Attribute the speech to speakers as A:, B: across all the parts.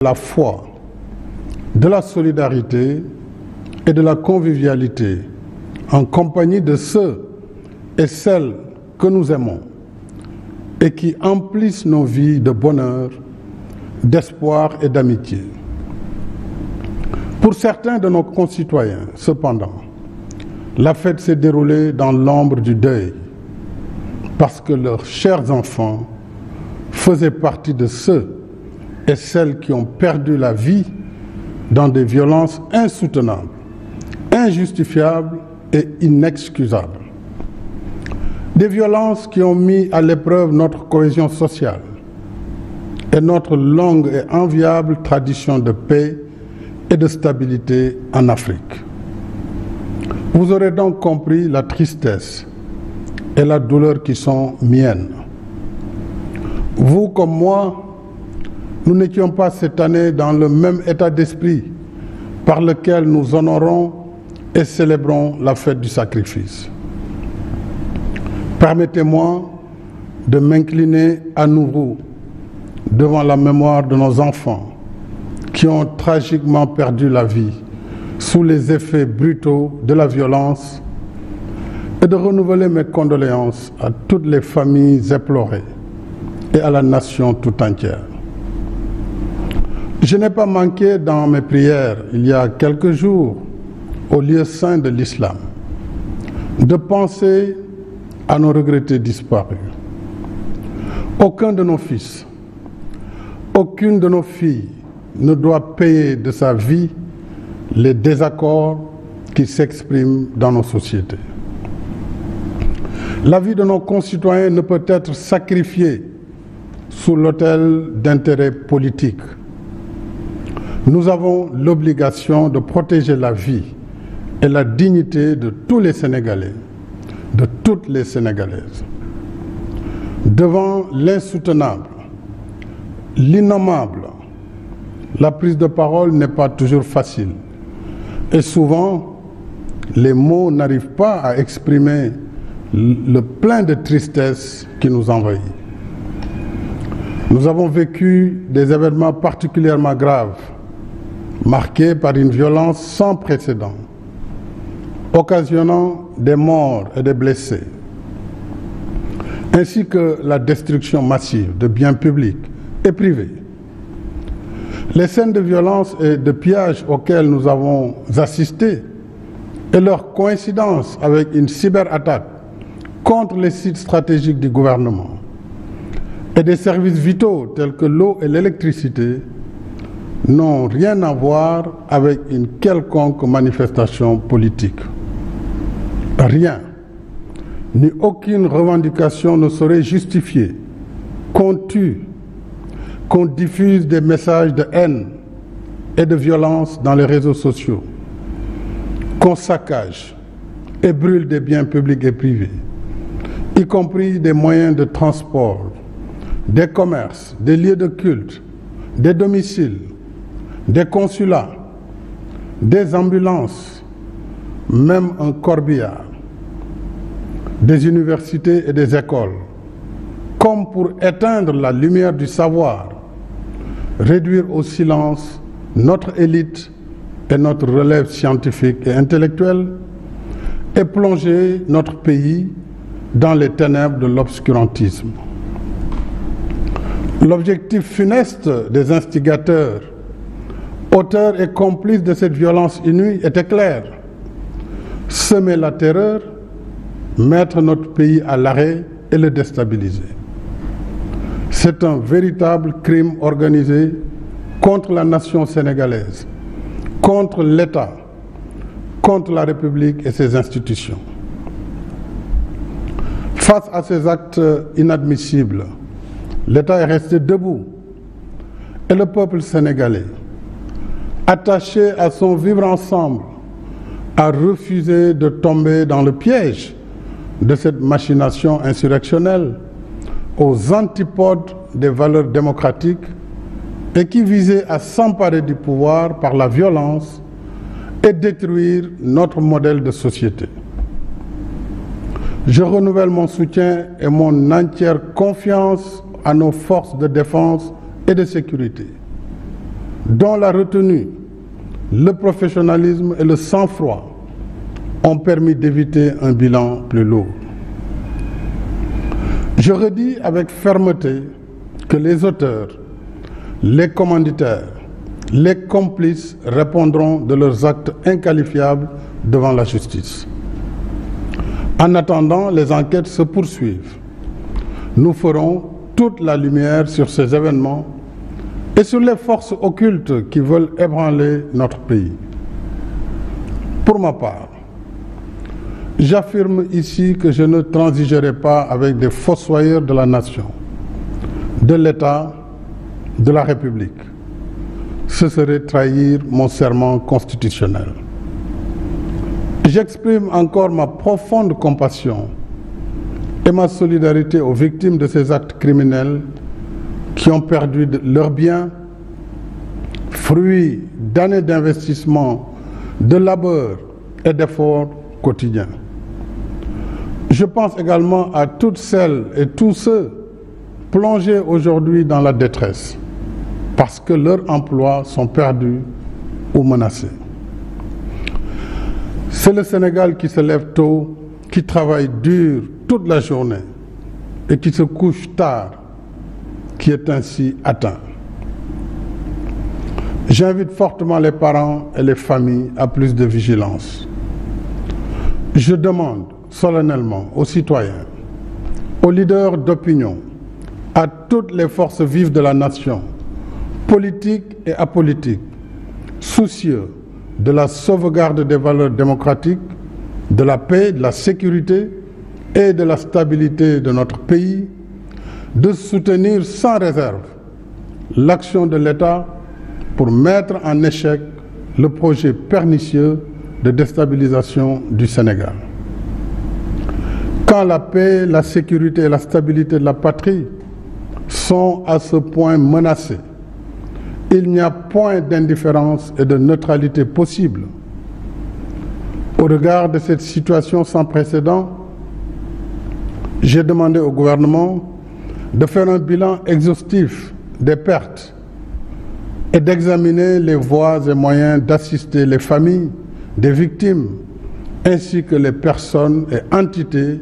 A: la foi, de la solidarité et de la convivialité en compagnie de ceux et celles que nous aimons et qui emplissent nos vies de bonheur, d'espoir et d'amitié. Pour certains de nos concitoyens, cependant, la fête s'est déroulée dans l'ombre du deuil parce que leurs chers enfants faisaient partie de ceux et celles qui ont perdu la vie dans des violences insoutenables, injustifiables et inexcusables. Des violences qui ont mis à l'épreuve notre cohésion sociale et notre longue et enviable tradition de paix et de stabilité en Afrique. Vous aurez donc compris la tristesse et la douleur qui sont miennes. Vous comme moi, nous n'étions pas cette année dans le même état d'esprit par lequel nous honorons et célébrons la fête du sacrifice. Permettez-moi de m'incliner à nouveau devant la mémoire de nos enfants qui ont tragiquement perdu la vie sous les effets brutaux de la violence et de renouveler mes condoléances à toutes les familles éplorées et à la nation tout entière. Je n'ai pas manqué dans mes prières, il y a quelques jours, au lieu saint de l'islam, de penser à nos regrettés disparus. Aucun de nos fils, aucune de nos filles ne doit payer de sa vie les désaccords qui s'expriment dans nos sociétés. La vie de nos concitoyens ne peut être sacrifiée sous l'autel d'intérêts politiques. Nous avons l'obligation de protéger la vie et la dignité de tous les Sénégalais, de toutes les Sénégalaises. Devant l'insoutenable, l'innommable, la prise de parole n'est pas toujours facile. Et souvent, les mots n'arrivent pas à exprimer le plein de tristesse qui nous envahit. Nous avons vécu des événements particulièrement graves, marqués par une violence sans précédent, occasionnant des morts et des blessés, ainsi que la destruction massive de biens publics et privés. Les scènes de violence et de pillage auxquelles nous avons assisté et leur coïncidence avec une cyberattaque contre les sites stratégiques du gouvernement et des services vitaux tels que l'eau et l'électricité n'ont rien à voir avec une quelconque manifestation politique. Rien, ni aucune revendication ne saurait justifier qu'on tue, qu'on diffuse des messages de haine et de violence dans les réseaux sociaux, qu'on saccage et brûle des biens publics et privés, y compris des moyens de transport, des commerces, des lieux de culte, des domiciles, des consulats, des ambulances, même un corbillard, des universités et des écoles, comme pour éteindre la lumière du savoir, réduire au silence notre élite et notre relève scientifique et intellectuelle, et plonger notre pays dans les ténèbres de l'obscurantisme. L'objectif funeste des instigateurs, auteurs et complices de cette violence inouïe était clair: semer la terreur, mettre notre pays à l'arrêt et le déstabiliser. C'est un véritable crime organisé contre la nation sénégalaise, contre l'État, contre la République et ses institutions. Face à ces actes inadmissibles, l'État est resté debout et le peuple sénégalais, attaché à son vivre ensemble, a refusé de tomber dans le piège de cette machination insurrectionnelle aux antipodes des valeurs démocratiques et qui visait à s'emparer du pouvoir par la violence et détruire notre modèle de société. Je renouvelle mon soutien et mon entière confiance à nos forces de défense et de sécurité. dont la retenue, le professionnalisme et le sang-froid ont permis d'éviter un bilan plus lourd. Je redis avec fermeté que les auteurs, les commanditaires, les complices répondront de leurs actes inqualifiables devant la justice. En attendant, les enquêtes se poursuivent. Nous ferons toute la lumière sur ces événements et sur les forces occultes qui veulent ébranler notre pays. Pour ma part, j'affirme ici que je ne transigerai pas avec des fossoyeurs de la nation, de l'État, de la République. Ce serait trahir mon serment constitutionnel. J'exprime encore ma profonde compassion et ma solidarité aux victimes de ces actes criminels qui ont perdu leurs biens, fruits d'années d'investissement, de labeur et d'efforts quotidiens. Je pense également à toutes celles et tous ceux plongés aujourd'hui dans la détresse parce que leurs emplois sont perdus ou menacés. C'est le Sénégal qui se lève tôt, qui travaille dur toute la journée et qui se couche tard, qui est ainsi atteint. J'invite fortement les parents et les familles à plus de vigilance. Je demande solennellement aux citoyens, aux leaders d'opinion, à toutes les forces vives de la nation, politiques et apolitiques, soucieux de la sauvegarde des valeurs démocratiques, de la paix, de la sécurité et de la stabilité de notre pays, de soutenir sans réserve l'action de l'État pour mettre en échec le projet pernicieux de déstabilisation du Sénégal. Quand la paix, la sécurité et la stabilité de la patrie sont à ce point menacées, il n'y a point d'indifférence et de neutralité possible. Au regard de cette situation sans précédent, j'ai demandé au gouvernement de faire un bilan exhaustif des pertes et d'examiner les voies et moyens d'assister les familles des victimes ainsi que les personnes et entités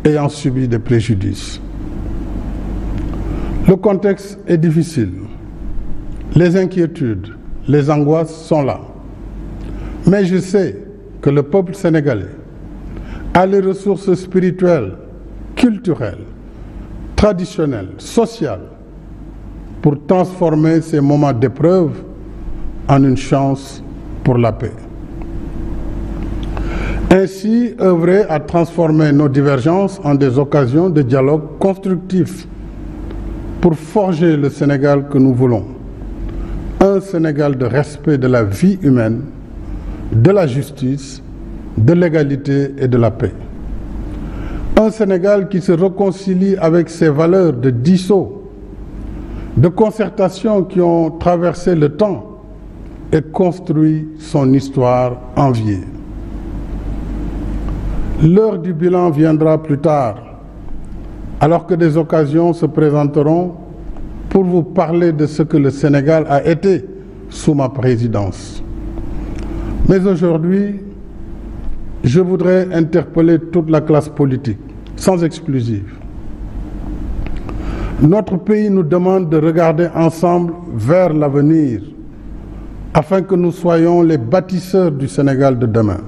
A: ayant subi des préjudices. Le contexte est difficile. Les inquiétudes, les angoisses sont là. Mais je sais que le peuple sénégalais a les ressources spirituelles, culturelles, traditionnelles, sociales pour transformer ces moments d'épreuve en une chance pour la paix. Ainsi, œuvrer à transformer nos divergences en des occasions de dialogue constructif pour forger le Sénégal que nous voulons. Un Sénégal de respect de la vie humaine, de la justice, de l'égalité et de la paix. Un Sénégal qui se réconcilie avec ses valeurs de diisseau, de concertation qui ont traversé le temps et construit son histoire enviée. L'heure du bilan viendra plus tard, alors que des occasions se présenteront pour vous parler de ce que le Sénégal a été sous ma présidence. Mais aujourd'hui, je voudrais interpeller toute la classe politique, sans exclusive. Notre pays nous demande de regarder ensemble vers l'avenir, afin que nous soyons les bâtisseurs du Sénégal de demain.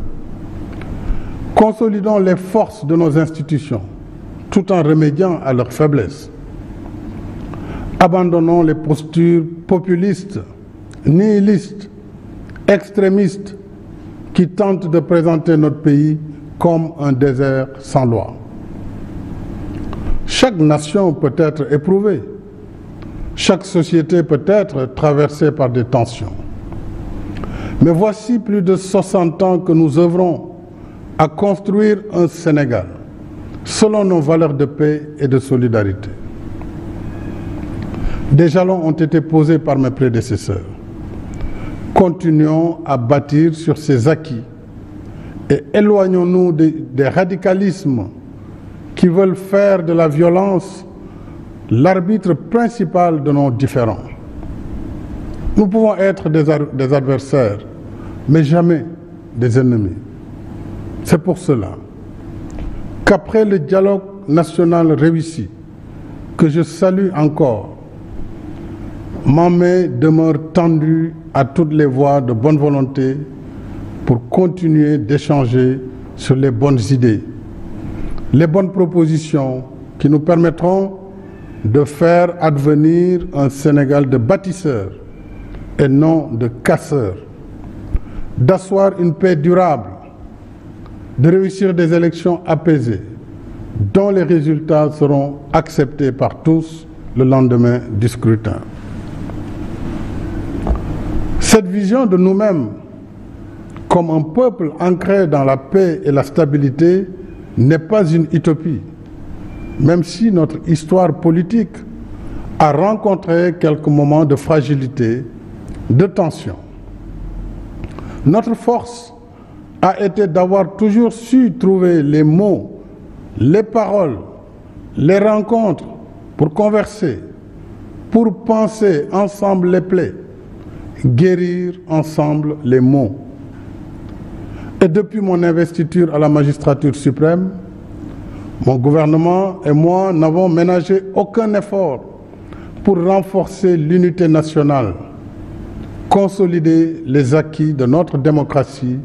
A: Consolidons les forces de nos institutions, tout en remédiant à leurs faiblesses. Abandonnons les postures populistes, nihilistes, extrémistes qui tentent de présenter notre pays comme un désert sans loi. Chaque nation peut être éprouvée, chaque société peut être traversée par des tensions. Mais voici plus de 60 ans que nous œuvrons à construire un Sénégal selon nos valeurs de paix et de solidarité. Des jalons ont été posés par mes prédécesseurs. Continuons à bâtir sur ces acquis et éloignons-nous des radicalismes qui veulent faire de la violence l'arbitre principal de nos différends. Nous pouvons être des adversaires, mais jamais des ennemis. C'est pour cela qu'après le dialogue national réussi, que je salue encore, ma main demeure tendue à toutes les voies de bonne volonté pour continuer d'échanger sur les bonnes idées, les bonnes propositions qui nous permettront de faire advenir un Sénégal de bâtisseurs et non de casseurs, d'asseoir une paix durable, de réussir des élections apaisées, dont les résultats seront acceptés par tous le lendemain du scrutin. Cette vision de nous-mêmes comme un peuple ancré dans la paix et la stabilité n'est pas une utopie, même si notre histoire politique a rencontré quelques moments de fragilité, de tension. Notre force a été d'avoir toujours su trouver les mots, les paroles, les rencontres pour converser, pour penser ensemble les plaies, guérir ensemble les maux. Et depuis mon investiture à la magistrature suprême, mon gouvernement et moi n'avons ménagé aucun effort pour renforcer l'unité nationale, consolider les acquis de notre démocratie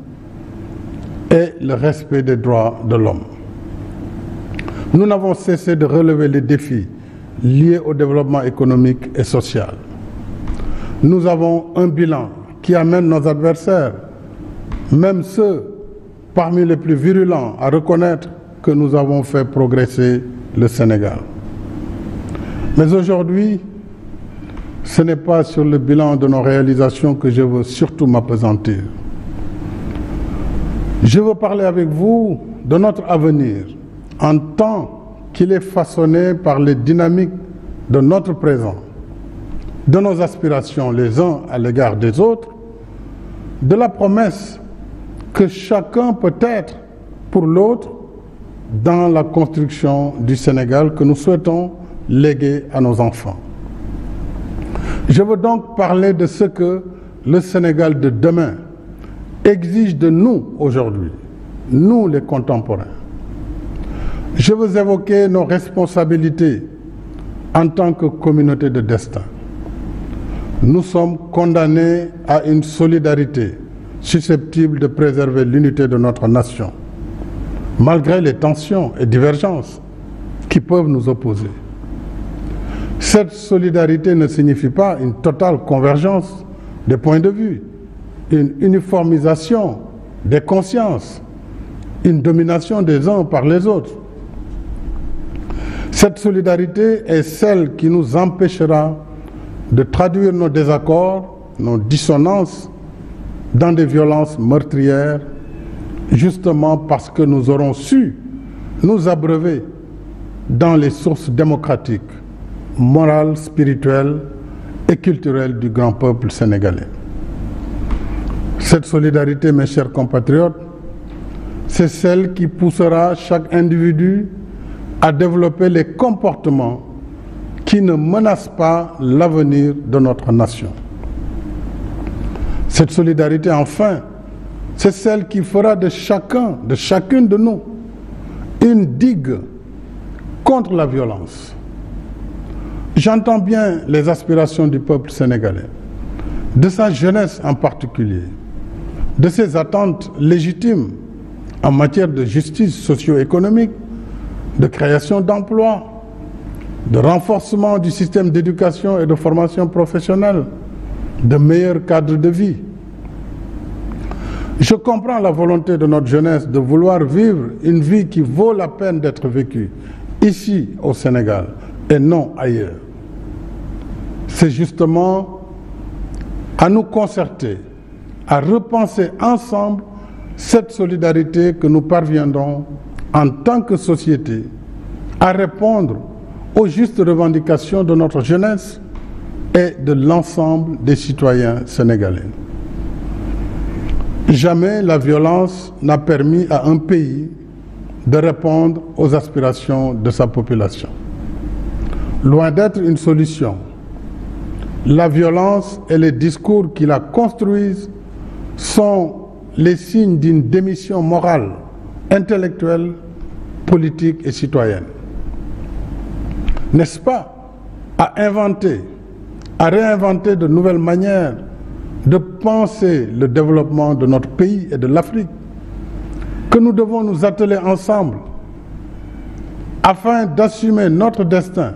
A: et le respect des droits de l'homme. Nous n'avons cessé de relever les défis liés au développement économique et social. Nous avons un bilan qui amène nos adversaires, même ceux parmi les plus virulents, à reconnaître que nous avons fait progresser le Sénégal. Mais aujourd'hui, ce n'est pas sur le bilan de nos réalisations que je veux surtout m'appesantir. Je veux parler avec vous de notre avenir en tant qu'il est façonné par les dynamiques de notre présent, de nos aspirations les uns à l'égard des autres, de la promesse que chacun peut être pour l'autre dans la construction du Sénégal que nous souhaitons léguer à nos enfants. Je veux donc parler de ce que le Sénégal de demain exige de nous aujourd'hui, nous les contemporains. Je veux évoquer nos responsabilités en tant que communauté de destin. Nous sommes condamnés à une solidarité susceptible de préserver l'unité de notre nation, malgré les tensions et divergences qui peuvent nous opposer. Cette solidarité ne signifie pas une totale convergence des points de vue, une uniformisation des consciences, une domination des uns par les autres. Cette solidarité est celle qui nous empêchera de traduire nos désaccords, nos dissonances dans des violences meurtrières, justement parce que nous aurons su nous abreuver dans les sources démocratiques, morales, spirituelles et culturelles du grand peuple sénégalais. Cette solidarité, mes chers compatriotes, c'est celle qui poussera chaque individu à développer les comportements qui ne menacent pas l'avenir de notre nation. Cette solidarité, enfin, c'est celle qui fera de chacun, de chacune de nous, une digue contre la violence. J'entends bien les aspirations du peuple sénégalais, de sa jeunesse en particulier, de ses attentes légitimes en matière de justice socio-économique, de création d'emplois, de renforcement du système d'éducation et de formation professionnelle, de meilleurs cadres de vie. Je comprends la volonté de notre jeunesse de vouloir vivre une vie qui vaut la peine d'être vécue ici au Sénégal et non ailleurs. C'est justement à nous concerter, à repenser ensemble cette solidarité que nous parviendrons en tant que société à répondre aux justes revendications de notre jeunesse et de l'ensemble des citoyens sénégalais. Jamais la violence n'a permis à un pays de répondre aux aspirations de sa population. Loin d'être une solution, la violence et les discours qui la construisent sont les signes d'une démission morale, intellectuelle, politique et citoyenne. N'est-ce pas à réinventer de nouvelles manières de penser le développement de notre pays et de l'Afrique que nous devons nous atteler ensemble afin d'assumer notre destin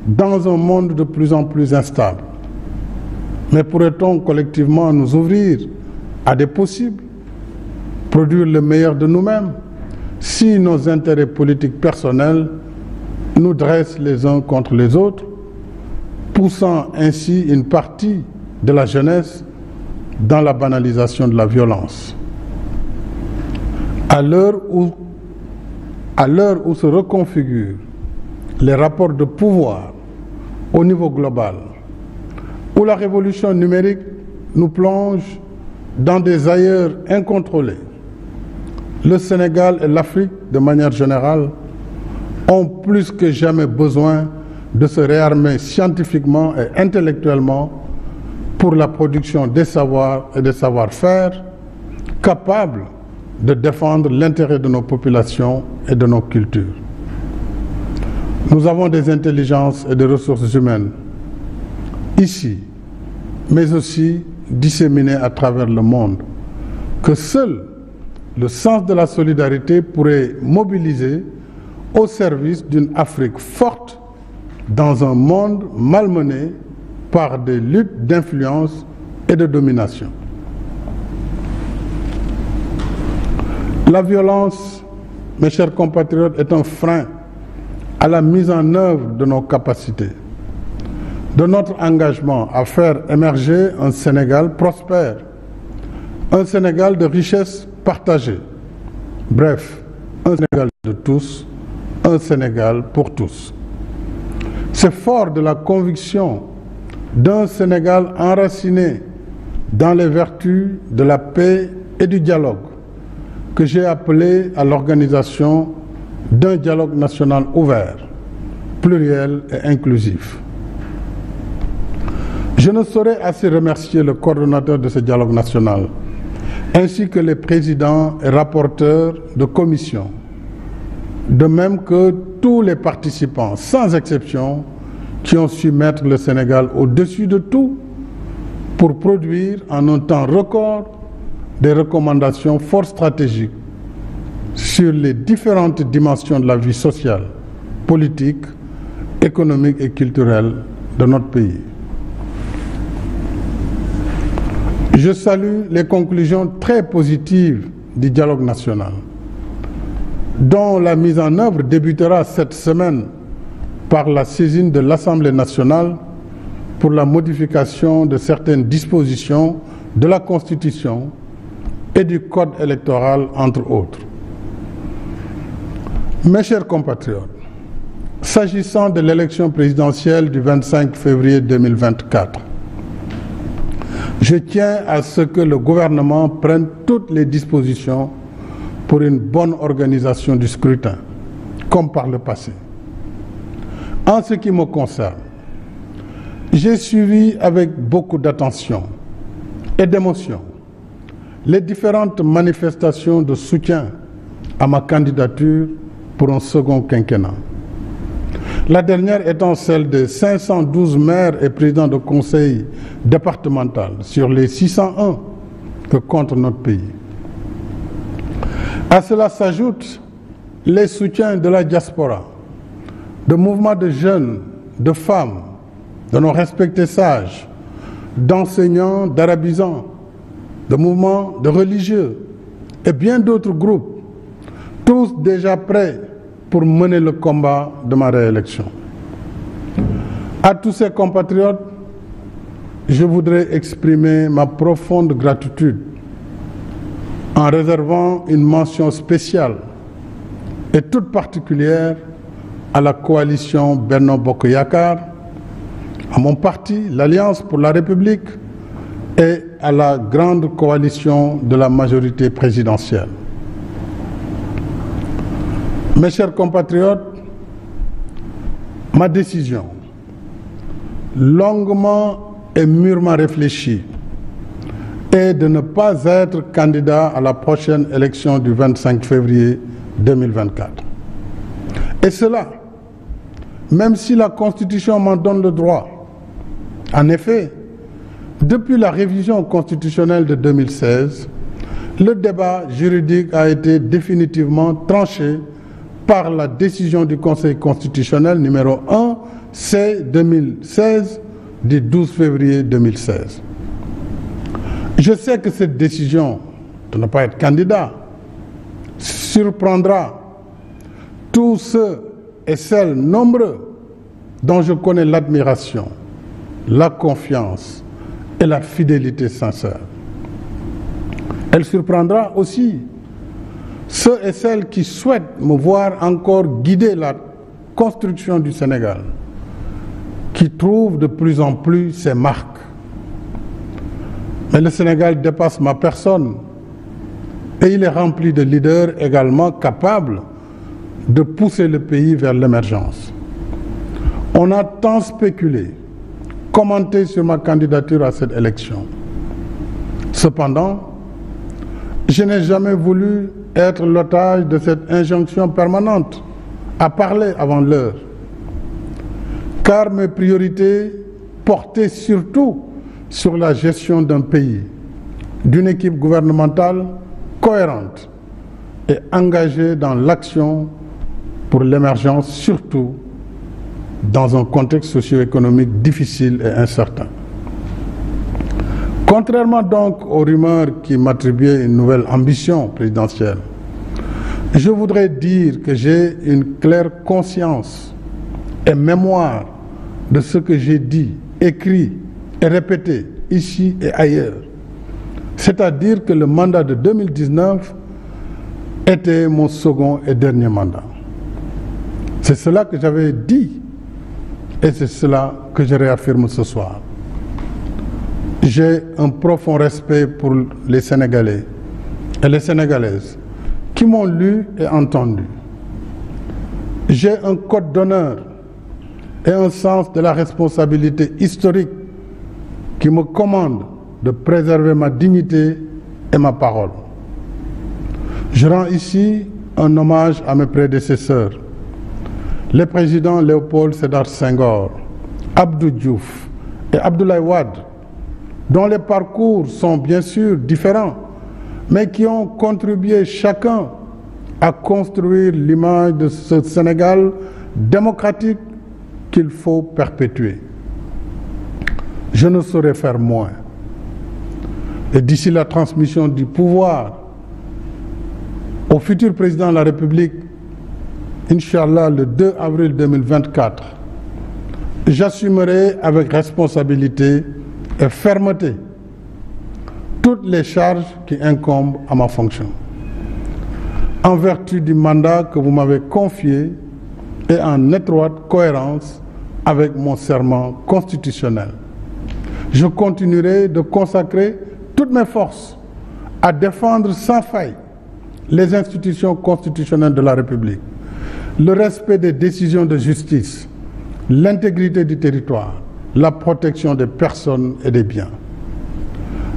A: dans un monde de plus en plus instable. Mais pourrait-on collectivement nous ouvrir à des possibles, produire le meilleur de nous-mêmes, si nos intérêts politiques personnels nous dressent les uns contre les autres, poussant ainsi une partie de la jeunesse dans la banalisation de la violence. À l'heure où se reconfigurent les rapports de pouvoir au niveau global, où la révolution numérique nous plonge dans des ailleurs incontrôlés, le Sénégal et l'Afrique, de manière générale, ont plus que jamais besoin de se réarmer scientifiquement et intellectuellement pour la production des savoirs et des savoir-faire capables de défendre l'intérêt de nos populations et de nos cultures. Nous avons des intelligences et des ressources humaines ici, mais aussi disséminées à travers le monde, que seul le sens de la solidarité pourrait mobiliser au service d'une Afrique forte dans un monde malmené par des luttes d'influence et de domination. La violence, mes chers compatriotes, est un frein à la mise en œuvre de nos capacités, de notre engagement à faire émerger un Sénégal prospère, un Sénégal de richesse partagée, bref, un Sénégal de tous, un Sénégal pour tous. C'est fort de la conviction d'un Sénégal enraciné dans les vertus de la paix et du dialogue que j'ai appelé à l'organisation d'un dialogue national ouvert, pluriel et inclusif. Je ne saurais assez remercier le coordonnateur de ce dialogue national, ainsi que les présidents et rapporteurs de commission, de même que tous les participants, sans exception, qui ont su mettre le Sénégal au-dessus de tout pour produire en un temps record des recommandations fort stratégiques sur les différentes dimensions de la vie sociale, politique, économique et culturelle de notre pays. Je salue les conclusions très positives du dialogue national, dont la mise en œuvre débutera cette semaine par la saisine de l'Assemblée nationale pour la modification de certaines dispositions de la Constitution et du Code électoral, entre autres. Mes chers compatriotes, s'agissant de l'élection présidentielle du 25 février 2024, je tiens à ce que le gouvernement prenne toutes les dispositions pour une bonne organisation du scrutin, comme par le passé. En ce qui me concerne, j'ai suivi avec beaucoup d'attention et d'émotion les différentes manifestations de soutien à ma candidature pour un second quinquennat. La dernière étant celle des 512 maires et présidents de conseil départemental sur les 601 que compte notre pays. À cela s'ajoutent les soutiens de la diaspora, de mouvements de jeunes, de femmes, de nos respectés sages, d'enseignants, d'arabisants, de mouvements de religieux et bien d'autres groupes, tous déjà prêts pour mener le combat de ma réélection. À tous ces compatriotes, je voudrais exprimer ma profonde gratitude en réservant une mention spéciale et toute particulière à la coalition Benno Bokk Yakaar, à mon parti, l'Alliance pour la République, et à la grande coalition de la majorité présidentielle. Mes chers compatriotes, ma décision, longuement et mûrement réfléchi est de ne pas être candidat à la prochaine élection du 25 février 2024. Et cela, même si la Constitution m'en donne le droit. En effet, depuis la révision constitutionnelle de 2016, le débat juridique a été définitivement tranché par la décision du Conseil constitutionnel numéro 1 C 2016 du 12 février 2016. Je sais que cette décision de ne pas être candidat surprendra tous ceux et celles nombreux dont je connais l'admiration, la confiance et la fidélité sincère. Elle surprendra aussi ceux et celles qui souhaitent me voir encore guider la construction du Sénégal, qui trouvent de plus en plus ses marques. Mais le Sénégal dépasse ma personne et il est rempli de leaders également capables de pousser le pays vers l'émergence. On a tant spéculé, commenté sur ma candidature à cette élection. Cependant, je n'ai jamais voulu être l'otage de cette injonction permanente à parler avant l'heure, car mes priorités portaient surtout sur la gestion d'un pays, d'une équipe gouvernementale cohérente et engagée dans l'action pour l'émergence, surtout dans un contexte socio-économique difficile et incertain. Contrairement donc aux rumeurs qui m'attribuaient une nouvelle ambition présidentielle, je voudrais dire que j'ai une claire conscience et mémoire de ce que j'ai dit, écrit et répété ici et ailleurs. C'est-à-dire que le mandat de 2019 était mon second et dernier mandat. C'est cela que j'avais dit et c'est cela que je réaffirme ce soir. J'ai un profond respect pour les Sénégalais et les Sénégalaises qui m'ont lu et entendu. J'ai un code d'honneur et un sens de la responsabilité historique qui me commande de préserver ma dignité et ma parole. Je rends ici un hommage à mes prédécesseurs, les présidents Léopold Sédar Senghor, Abdou Diouf et Abdoulaye Wade, dont les parcours sont bien sûr différents, mais qui ont contribué chacun à construire l'image de ce Sénégal démocratique qu'il faut perpétuer. Je ne saurais faire moins. Et d'ici la transmission du pouvoir au futur président de la République, Inch'Allah, le 2 avril 2024, j'assumerai avec responsabilité et fermeté toutes les charges qui incombent à ma fonction. En vertu du mandat que vous m'avez confié et en étroite cohérence avec mon serment constitutionnel, je continuerai de consacrer toutes mes forces à défendre sans faille les institutions constitutionnelles de la République, le respect des décisions de justice, l'intégrité du territoire, la protection des personnes et des biens.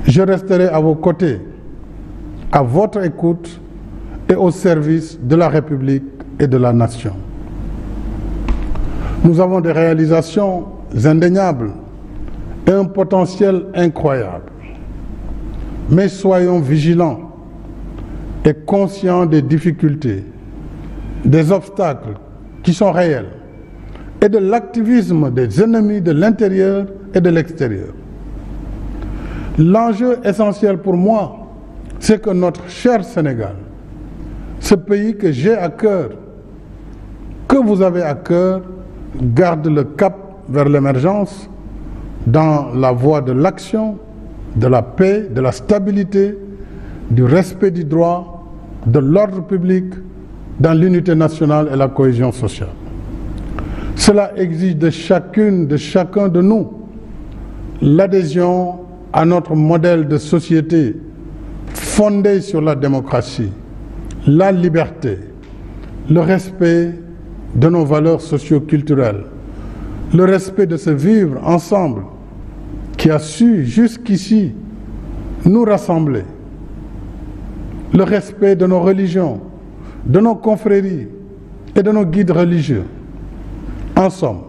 A: Je resterai à vos côtés, à votre écoute et au service de la République et de la nation. Nous avons des réalisations indéniables et un potentiel incroyable. Mais soyons vigilants et conscients des difficultés, des obstacles qui sont réels et de l'activisme des ennemis de l'intérieur et de l'extérieur. L'enjeu essentiel pour moi, c'est que notre cher Sénégal, ce pays que j'ai à cœur, que vous avez à cœur, garde le cap vers l'émergence dans la voie de l'action, de la paix, de la stabilité, du respect du droit, de l'ordre public, dans l'unité nationale et la cohésion sociale. Cela exige de chacune, de chacun de nous, l'adhésion à notre modèle de société fondé sur la démocratie, la liberté, le respect de nos valeurs socio-culturelles, le respect de ce vivre ensemble qui qui a su jusqu'ici nous rassembler, le respect de nos religions, de nos confréries et de nos guides religieux. En somme,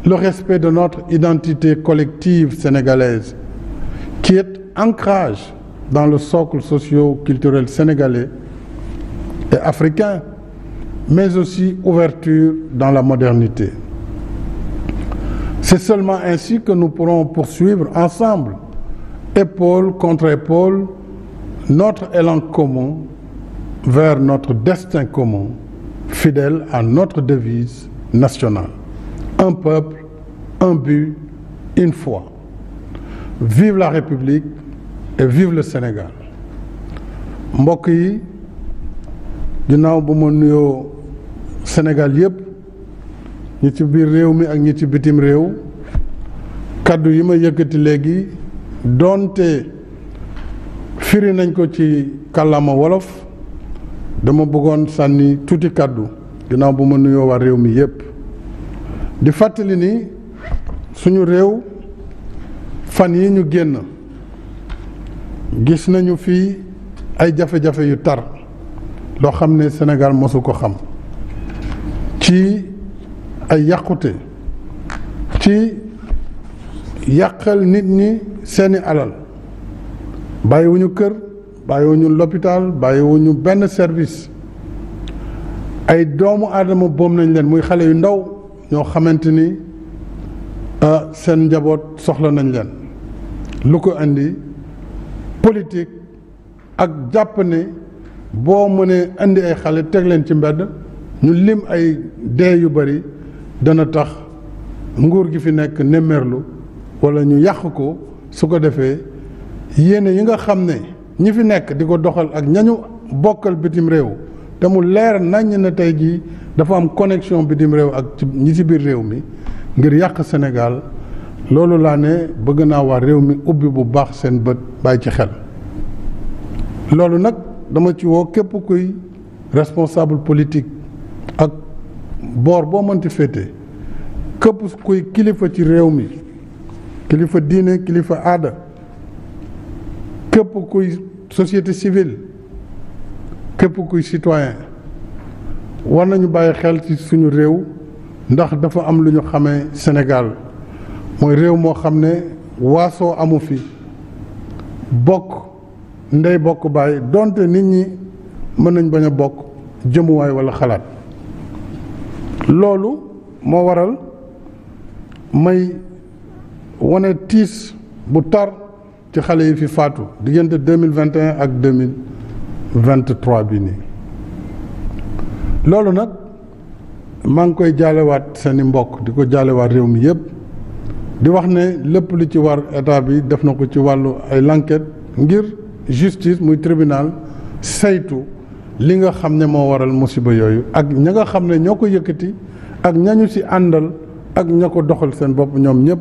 A: le respect de notre identité collective sénégalaise, qui est ancrage dans le socle socio-culturel sénégalais et africain, mais aussi ouverture dans la modernité. C'est seulement ainsi que nous pourrons poursuivre ensemble, épaule contre épaule, notre élan commun vers notre destin commun, fidèle à notre devise nationale. Un peuple, un but, une foi. Vive la République et vive le Sénégal. mbokk yi ginnaaw bu ma nuyoo Sénégal yépp ñi ci biir réew mi ak ñi ci bitim réew kaddu yi ma yëkkati léegi doonte firi nañ ko ci kàllaama wolof dama bëggoon sànni tuuti kaddu ginnaaw bu ma nuyoo waa réew mi yépp di fàttali ni suñu réew fan yi ñu génn gis nañu fii ay jafe-jafe yu tar loo xam ne Sénégal mosu ko xam ci ay yàqute ci yàqal nit ñi seeni alal bàyyiwuñu kër bàyyiwuñu l'hôpital bàyyiwuñu benn service ay doomu aadama boom nañ leen muy xale yu ndaw ñoo xamante ni seen njaboot soxla nañ leen lu ko indi politique ak jàpp ne boo mënee indi ay xale teg leen ci mbedd ñu lim ay dee yu bari dana tax nguur gi fi nekk nemmerlu walla ñu yàq ko su ko defee yéene yi nga xam ne ñi fi nekk di ko doxal ak ñañu bokkal bitim réew te mu leer naññ na tey jii dafa am connexion bitim réew ak ñi ci biir réew mi ngir yàq Sénégal loolu laa ne bëgg naa waa réew mi ubbi bu baax seen bët bàyyi ci xel loolu nag dama ci woo képp kuy responsable politique ak boor boo mënti féete képp kuy kilifa ci réew mi kilifa diine kilifa aada képp kuy société civile képp kuy citoyen war nañu bàyyi xel ci suñu réew ndax dafa am lu ñu xamee Sénégal mooy réew moo xam ne waasoo amu fi bokk ndey bokk baay donte nit ñi mën nañ bañ a bokk jëmuwaay walla xalaat loolu moo waral may wane tiis bu tar ci xale yi fi faatu diggante 2021 ak 2023 bi nii loolu nag maa ngi koy jaalewaat seeni mbokk di ko jaalewaat réew mi yépp di wax ne lépp lu ci war état bi def na ko ci wàllu ay l'enquête ngir justice muy tribunal saytu li nga xam ne moo waral musiba yooyu ak ña nga xam ne ñoo ko yëkkati ak ñañu ci àndal ak ña ko doxal seen bopp ñoom ñëpp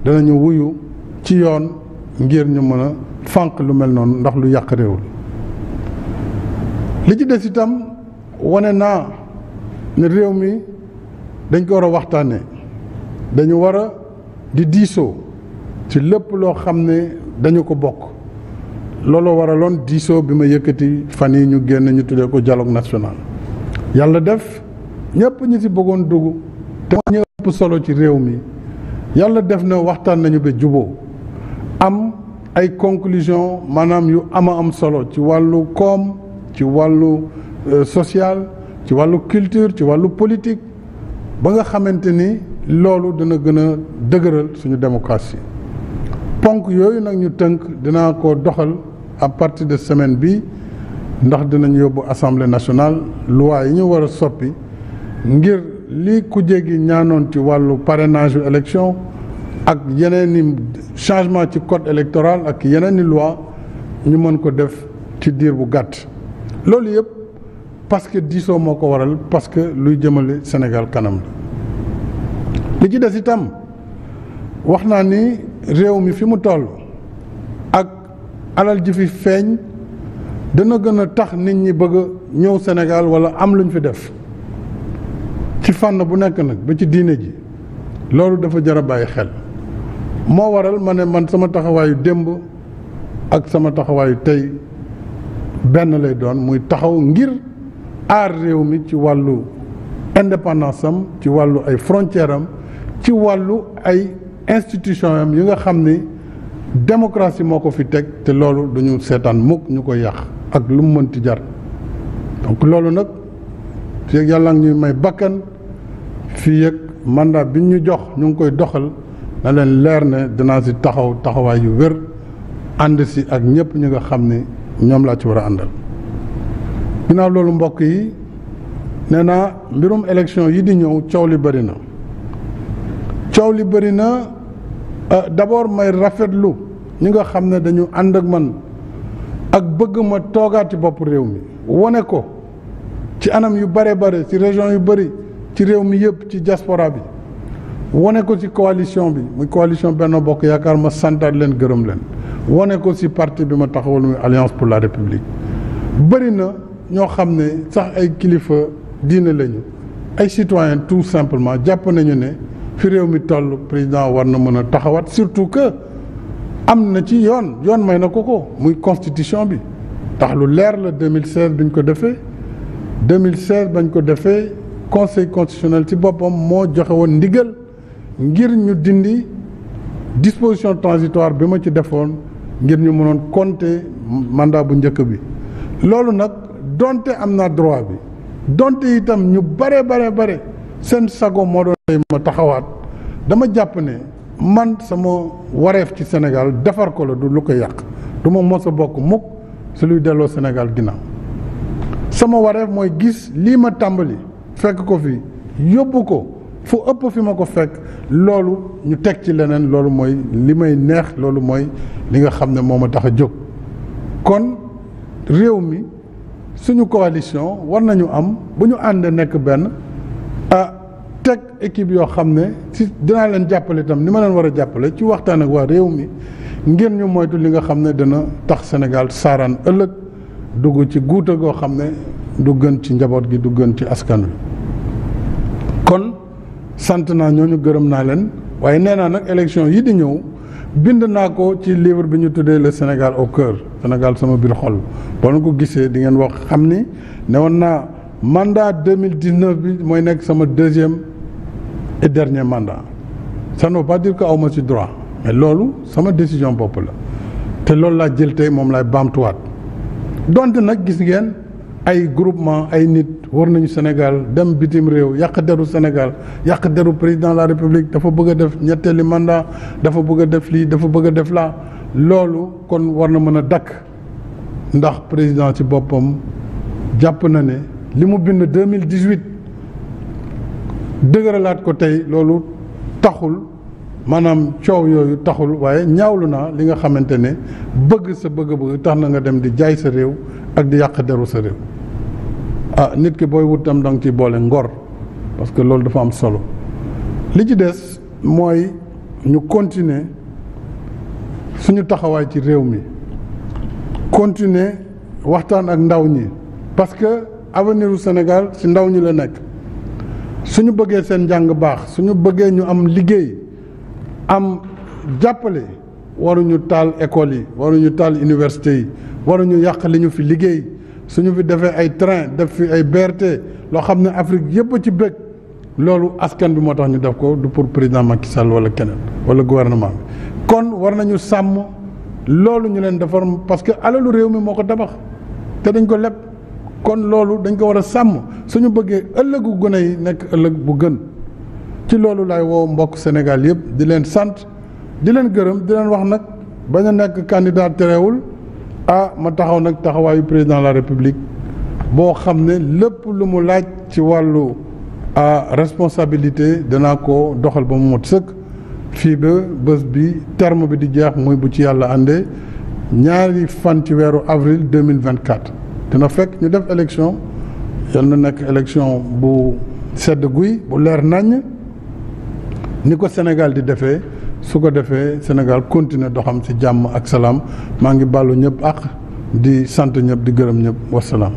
A: danañu wuyu ci yoon ngir ñu mën a fànq lu mel noonu ndax lu yàq réew li ci des itam wane naa ne réew mi dañ ko war a waxtaanee dañu war a di diisoo ci lépp loo xam ne dañu ko bokk looloo waraloon diisoo bi ma yëkkati fan yi ñu génn ñu tuddee ko dialogue national yàlla def ñëpp ñi ci bëggoon dugg te ñu ëpp solo ci réew mi yàlla def na waxtaan nañu ba juboo am ay conclusion maanaam yu am solo ci wàllu koom ci wàllu social ci wàllu culture ci wàllu politique ba nga xamante ni loolu dana gën a dëgëral suñu démocratie ponk yooyu nag ñu tënk dinaa ko doxal à partir de semaine bi ndax dinañ yóbbu assemblée nationale loi yi ñu war a soppi ngir li ku jéggi ñaanoon ci wàllu parrainage yu élection ak yeneen i changement ci code électoral ak yeneen i loi ñu mën ko def ci diir bu gàtt loolu yëpp parce que diisoo moo ko waral parce que luy jëmale Sénégal kanam la li ci des itam wax naa ni réew mi fi mu toll ak alal ji fi feeñ dana gën a tax nit ñi bëgg a ñëw Sénégal wala am luñ fi def ci fànn bu nekk nag ba ci diine ji loolu dafa jar a bàyyi xel moo waral ma ne man sama taxawaayu démb ak sama taxawaayu tey benn lay doon, muy taxaw ngir aar réew mi ci wàllu indépendance am, ci wàllu ay frontières am, ci wàllu ay institution am yi nga xam ni démocratie moo ko fi teg te loolu duñu seetaan mukk ñu koy yàq ak lu mu mënti jar. donc loolu nag fii ak yàlla ñuy may bakkan fii ak mandat bi ñu jox ñu ngi koy doxal na leen leer ne dinaa si taxawaay yu wér ànd si ak ñëpp ñi nga xam ni ñoom laa ci war a àndal. ginnaaw loolu mbokk yi nee naa mbirum élection yi di ñëw coow li bëri na d'abord may rafetlu ñi nga xam ne dañu ànd ak man ak bëgg ma toogaat ci bopp réew mi wane ko ci anam yu bare ci région yu bëri ci réew mi yëpp ci diaspora bi wane ko ci coalition bi muy coalition Benno Bokk Yaakaar ma santaat leen gërëm leen wane ko ci parti bi ma taxawal muy Alliance pour la République. bëri na ñoo xam ne sax ay kilifa diine lañu ay citoyens tout simplement jàpp nañu ne fi réew mi toll président war na mën a taxawaat surtout que am na ci yoon may na ko muy constitution bi tax lu leer la 2016 biñ ko defee 2016 bañ ko defee conseil constitutionnel ci boppam moo joxe woon ndigal ngir ñu dindi disposition transitoire bi ma ci defoon ngir ñu mënoon compter mandat bu njëkk bi. loolu nag donte am naa droit bi donte itam ñu bare seen sago moo doon tey ma taxawaat dama jàpp ne man sama wareef ci Sénégal defar ko la du lu ko yàq du ma mos a bokk mukk su luy delloo Sénégal ginnaaw. sama wareef mooy gis lii ma tàmbali fekk ko fi yóbbu ko fu ëpp fi ma ko fekk loolu ñu teg ci leneen loolu mooy li may neex loolu mooy li nga xam ne moo ma tax a jóg. kon réew mi suñu coalition war nañu am bu ñu ànd nekk benn teg équipe yoo xam ne si dinaa leen jàppale itam ni ma leen war a jàppale ci waxtaan ak waa réew mi ngir ñu moytu li nga xam ne dina tax Sénégal saaraan ëllëg dugg ci guuta goo xam ne du gën ci njaboot gi du gën ci askan wi. kon sant naa ñooñu gërëm naa leen waaye nee naa nag élection yi di ñëw bind naa ko ci livre bi ñu tuddee le Sénégal au cœur Sénégal sama biir xol boo leen ko gisee di ngeen wax xam ni ne woon naa mandat 2019 bi mooy nekk sama deuxième et dernier mandat. Ça ne veut pas dire que awma ci droit mais loolu sama décision bopp la te loolu laa jël tey moom laay baamtuwaat donte nag gis ngeen ay groupement ay nit war nañu Sénégal dem bitim réew yàq deru Sénégal yàq deru président de la République dafa bëgg a def ñetteeli mandat dafa bëgg a def lii dafa bëgg a def laa loolu kon war na mën a dakk ndax président ci boppam jàpp na ne li mu bind 2018 dëgëralaat ko tey loolu taxul maanaam coow yooyu taxul waaye ñaawlu naa li nga xamante ne bëgg sa bëgg-bëgg tax na nga dem di jaay sa réew ak di yàq deru sa réew nit ki booy wut tam da nga ciy boole ngor parce que loolu dafa am solo li ci des mooy ñu continuer suñu taxawaay ci réew mi continuer waxtaan ak ndaw ñi parce que avenir u Sénégal ci ndaw ñi la nekk suñu bëggee seen njàng baax suñu bëggee ñu am liggéey am jàppale waruñu taal école yi waruñu taal université yi waruñu yàq li ñu fi liggéey suñu fi defee ay train def fi ay BRT loo xam ne Afrique yëpp ci bëgg loolu askan bi moo tax ñu def ko du pour président Macky Sall wala keneen wala gouvernement bi kon war nañu sàmm loolu ñu leen defar parce que alalu réew mi moo ko tabax te dañ ko leb kon loolu dañ ko war a sàmm suñu bëggee ëllëgu gone yi nekk ëllëg bu gën ci loolu laay woo mbokk Sénégal yëpp di leen sant di leen gërëm di leen wax nag bañ a nekk candidat terewul ma taxaw nag taxawaayu président de la République boo xam ne lépp lu mu laaj ci wàllu responsabilité danaa ko doxal ba mu mot sëkk fii ba bés bi terme bi di jeex muy bu ci yàlla àndee ñaari fan ci weeru avril 2024 dina fekk ñu def élection yal na nekk élection bu sedd guy bu leer naññ ni ko Sénégal di defee su ko defee Sénégal continuer doxam ci jàmm ak salaam maa ngi bàllu ñëpp ak di sant ñëpp di gërëm ñëpp wasalaam